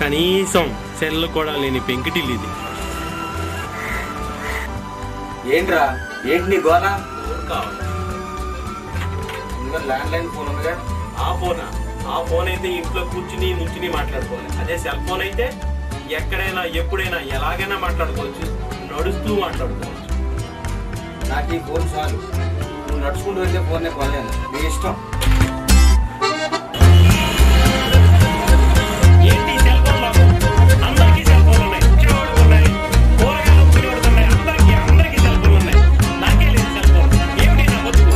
కనీసం సెల్ కూడా లేని పెంకిటిల్లు ఇది. ఏంట్రా ఏంటి నీ గోళ? కావాలి ఇంకా ల్యాండ్ లైన్ ఫోన్ ఉందిగా. ఆ ఫోన్ అయితే ఇంట్లో నుంచుని మాట్లాడుకోవాలి. అదే సెల్ ఫోన్ అయితే ఎక్కడైనా ఎప్పుడైనా ఎలాగైనా మాట్లాడుకోవచ్చు, నడుస్తూ మాట్లాడుకోవచ్చు. నాకు ఈ ఫోన్ చాలు. నువ్వు నడుచుకుంటూ వెళ్తే ఫోన్ కొనలేను, నీ ఇష్టం. ఏంటి సెల్ ఫోన్ లో? అందరికీ సెల్ ఫోన్లు ఉన్నాయి, చిన్నవాడికి ఉన్నాయి, కూరగాయలు అమ్ముకునేవాడికి ఉన్నాయి, అందరికీ సెల్ ఫోన్లు ఉన్నాయి. నాకే లేదు సెల్ ఫోన్. ఏమిటి నా బతుకు?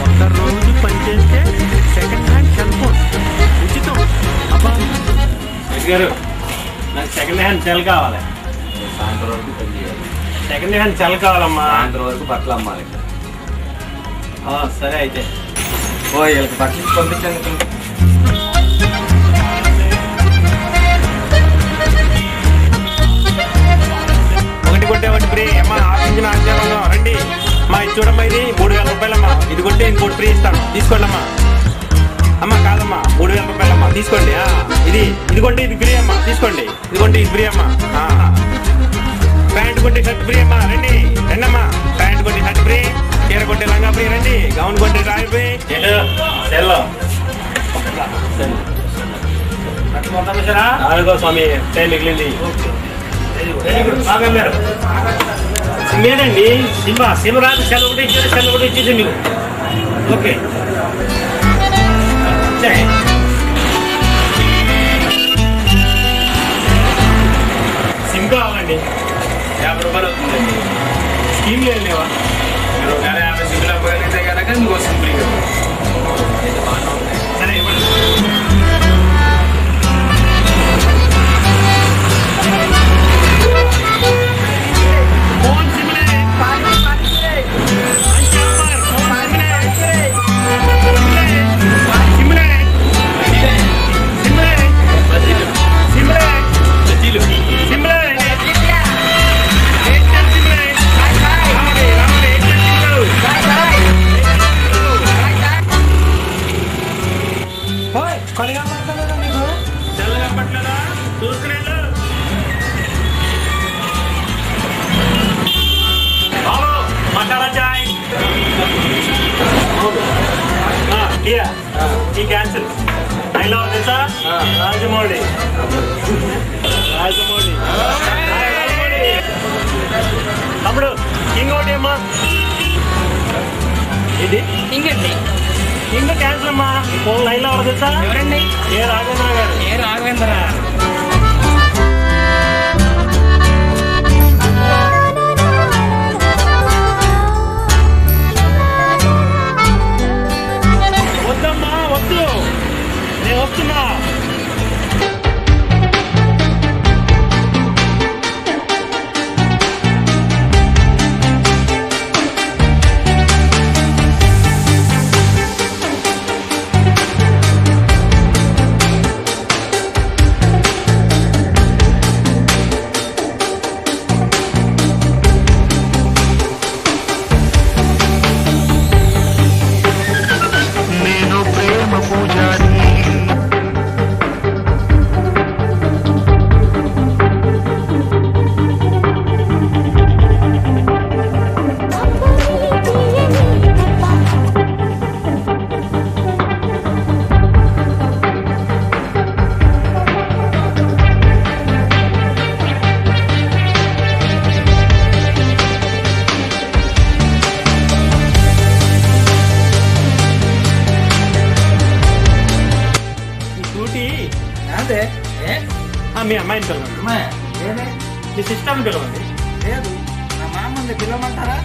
ఒక్క రోజు పనిచేస్తే సెకండ్ హ్యాండ్ సెల్ ఫోన్ ఉచితం. అబ్బా గారు, నాకు సెకండ్ హ్యాండ్ సెల్ కావాలి. సాయంత్రం వరకు పని చేయాలి. సెకండ్ హ్యాండ్ సెల్ కావాలమ్మా. సాయంత్రం వరకు బట్టలు అమ్మాలి. సరే అయితే వీళ్ళకి బట్టలు పంపించాను. ఒకటి కొంటే ఒకటి ఫ్రీ అమ్మా. ఆశించిన ఆశీర్వాదం రండి. మా ఇది చూడమ్మా, ఇది 3000 రూపాయలమ్మా. ఇది కొంటే ఇంకోటి ఫ్రీ ఇస్తాను, తీసుకోండి అమ్మా. అమ్మా కాదమ్మా, 3000 రూపాయలమ్మా, తీసుకోండి. ఇది కొంటే ఇది ఫ్రీ అమ్మా, తీసుకోండి. ఇది కొంటే ఇది ఫ్రీ అమ్మా. ప్యాంట్ కొంటే షర్ట్ ఫ్రీ అమ్మా, రండి అమ్మా. ప్యాంట్ కొంటే షర్ట్ ఫ్రీ, చీర కొంటే లంగా ఫ్రీ, రండి. గౌన్ కొంటే రాయి ఫ్రీ. స్వామి టైం మిగిలింది. లేదండి, సింహరాజు సెలవు కూడా ఇచ్చేది, సెలవు కూడా ఇచ్చేది మీకు. ఓకే సిమ్ కావాలండి. 50 రూపాయలు అవుతుందండి. స్కీమ్ లేదు లేవా? 50 సిమ్లు అవ్వగలిగితే కనుక ఇంకో సిమ్ ఫ్రీ. సరే ఇవ్వండి. క్యాన్సిల్. అయినా తెలుసా? రాజమౌళి తమ్ముడు కింగ్ ఒకటి అమ్మా. ఇది కింగ్ క్యాన్సిల్ అమ్మా. ఫోన్ లైన్ లో ఎవరు తెలుసా? ఎవరండి? ఏ రాఘవేంద్ర గారు. ఏ రాఘవేంద్ర? వద్దమ్మా వద్దు, నేను వస్తున్నా. మీ అమ్మాయిని పిలవండి. మీ సిస్టమ్ పిలవండి. లేదు, నా మామంది పిలవమంటారా?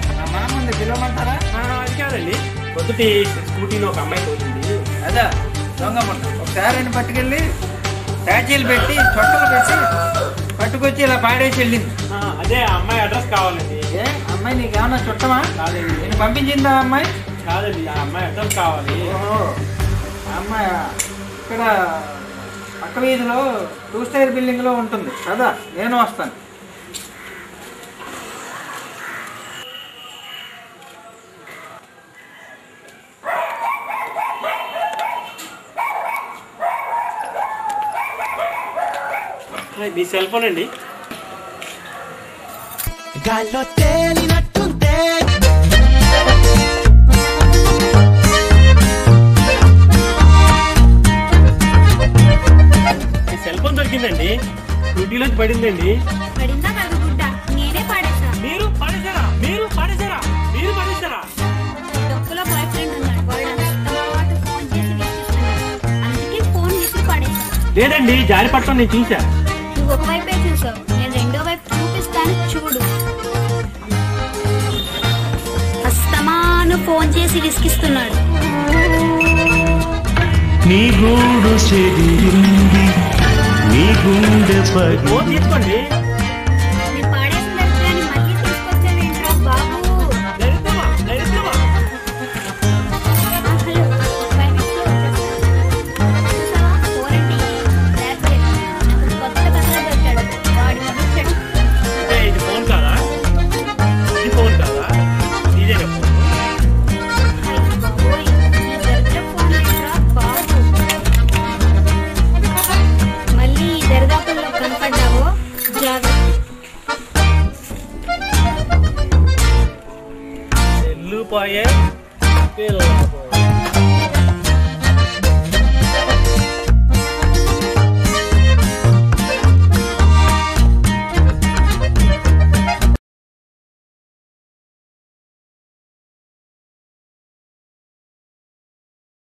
అది కాదండి, పొద్దుటి స్కూటీలో ఒక అమ్మాయి తోలింది. అదా దొంగ ఒకసారి పట్టుకెళ్ళి ట్యాచీలు పెట్టి చొట్టలు పెట్టి పట్టుకొచ్చి ఇలా పాడేసి వెళ్ళింది. అదే అమ్మాయి అడ్రస్ కావాలండి. అమ్మాయి నీకు ఏమన్నా చుట్టమా? కాదండి. నేను పంపించిందా అమ్మాయి? కాదండి, ఆ అమ్మాయి అడ్రస్ కావాలి. అమ్మాయి ఇక్కడ పక్క వీధిలో 2 స్టైర్ బిల్డింగ్ లో ఉంటుంది కదా, నేను వస్తాను. మీ సెల్ ఫోన్ అండి. గాల్లో తేలినట్టుంటే మీ సెల్ ఫోన్ దొరికిందండి. డ్యూటీలోకి పడిందండి. పడిందా కాదు గుడ్డ, నేనే పాడేసా. మీరు పాడేశారా? మీరు పాడేశారా? మీరు పాడేశారా? డొక్కులో బాయ్ ఫ్రెండ్ ఉన్నాడు, వాడు అంతమాట ఫోన్ చేసి విసిగిస్తున్నాడు. అందుకే ఫోన్ విసిరి పాడేసా. లేదండి, జారి పట్టడం నేను చూసా. నువ్వు ఒకవైపే చూసావు, నేను రెండో వైపు చూపిస్తాను చూడు. అస్తమాను ఫోన్ చేసి విసిగిస్తున్నాడు. నీ గూడు చెదిరింది, నీ గుండె పగి ఫోన్ తీసుకోండి. నేను పాడేసిన దరిద్రాన్ని మళ్ళీ తీసుకొచ్చావేంట్రా బాబు. దరిద్రమా? దరిద్రమా? హలో, 5 minutes లో వచ్చేస్తా. చూసావా, ఫోన్ అంటే that's it. నాకు కొత్త కథలో దొరికాడు, వాడి మొదలు. అంటే ఇది ఫోన్ కాదా? ఇది ఫోన్ కాదా? ఇదే ఫోన్. బాబోయ్, ఈ దరిద్ర ఫోన్ ఏంట్రా బాబు. మళ్ళీ ఈ దరిదాపుల్లో కనపడ్డావో జాగ్రత్త. వెళ్ళిపోయే పిల్ల